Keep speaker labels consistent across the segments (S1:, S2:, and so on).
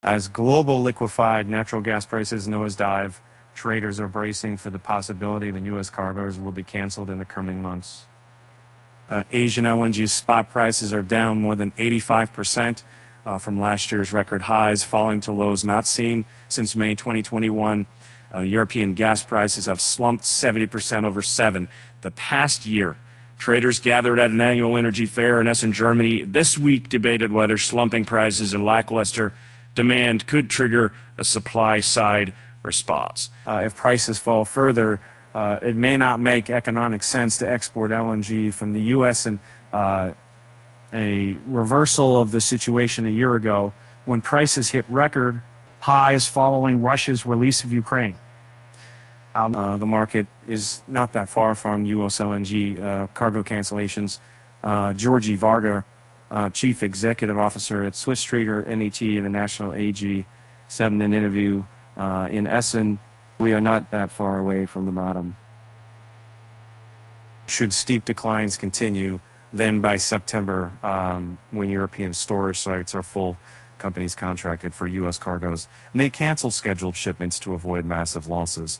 S1: As global liquefied natural gas prices nosedive, traders are bracing for the possibility that U.S. cargoes will be canceled in the coming months. Asian LNG spot prices are down more than 85% from last year's record highs, falling to lows not seen since May 2021. European gas prices have slumped 70% over the past year. Traders gathered at an annual energy fair in Essen, Germany, this week debated whether slumping prices and lackluster demand could trigger a supply-side response. If prices fall further, it may not make economic sense to export LNG from the U.S. and a reversal of the situation a year ago when prices hit record highs following Russia's release of Ukraine. The market is not that far from U.S. LNG cargo cancellations. Georgi Varga, Chief Executive Officer at Swiss Trader NET and the National AG, said in an interview in Essen, "We are not that far away from the bottom. Should steep declines continue, then by September, when European storage sites are full, companies contracted for U.S. cargoes may cancel scheduled shipments to avoid massive losses.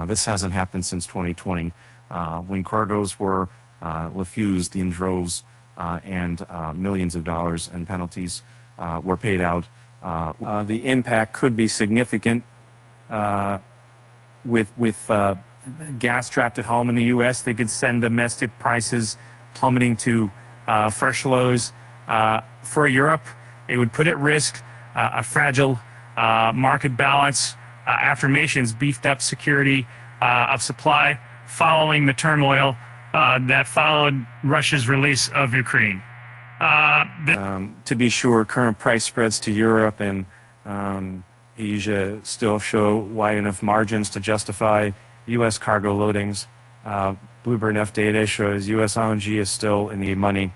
S1: This hasn't happened since 2020, when cargoes were refused in droves and millions of dollars in penalties were paid out. The impact could be significant with gas trapped at home in the U.S. They could send domestic prices plummeting to fresh lows. For Europe, it would put at risk a fragile market balance, affirmations beefed up security of supply following the turmoil that followed Russia's release of Ukraine. To be sure, current price spreads to Europe and Asia still show wide enough margins to justify U.S. cargo loadings. Bloomberg F data shows U.S. LNG is still in the money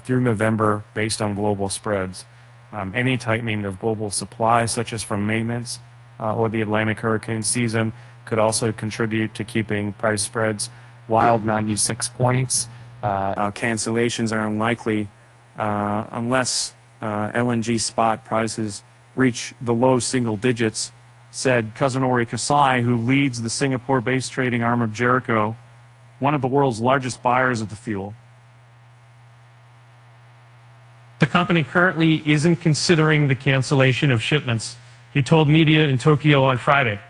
S1: through November based on global spreads. Any tightening of global supply, such as from maintenance or the Atlantic hurricane season, could also contribute to keeping price spreads wild 96 points. Cancellations are unlikely unless LNG spot prices reach the low single digits, said Kazunori Kasai, who leads the Singapore-based trading arm of Jericho, one of the world's largest buyers of the fuel. The company currently isn't considering the cancellation of shipments, he told media in Tokyo on Friday.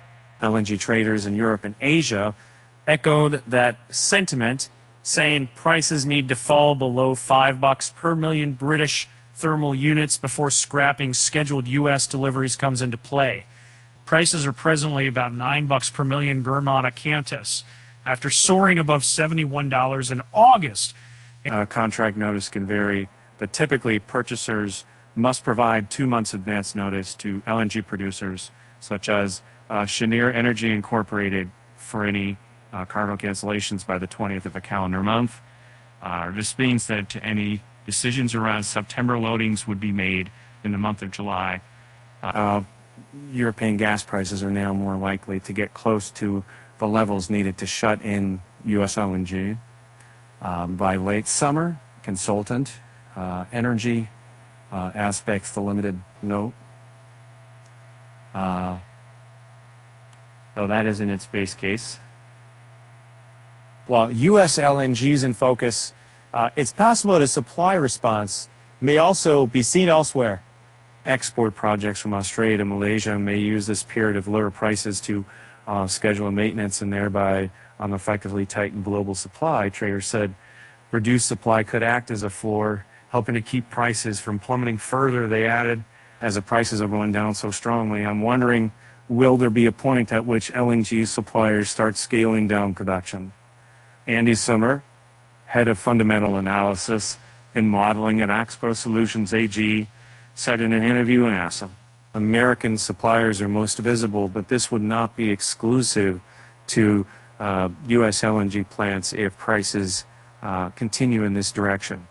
S1: LNG traders in Europe and Asia echoed that sentiment, saying prices need to fall below $5 per million British thermal units before scrapping scheduled U.S. deliveries comes into play. Prices are presently about $9 per million Gurmana Qantas, after soaring above $71 in August. Contract notice can vary, but typically purchasers must provide 2 months advance notice to LNG producers, such as Cheniere Energy Incorporated, for any cargo cancellations by the 20th of a calendar month. This means that any decisions around September loadings would be made in the month of July. European gas prices are now more likely to get close to the levels needed to shut in U.S. LNG. By late summer, consultant energy aspects the limited note. So that is in its base case. While U.S. LNG is in focus, it's possible that a supply response may also be seen elsewhere. Export projects from Australia to Malaysia may use this period of lower prices to schedule maintenance and thereby effectively tighten global supply. Traders said reduced supply could act as a floor, helping to keep prices from plummeting further. They added, as the prices are going down so strongly, I'm wondering, will there be a point at which LNG suppliers start scaling down production? Andy Sommer, head of fundamental analysis and modeling at Axpo Solutions AG, said in an interview in Essen, American suppliers are most visible, but this would not be exclusive to U.S. LNG plants if prices continue in this direction.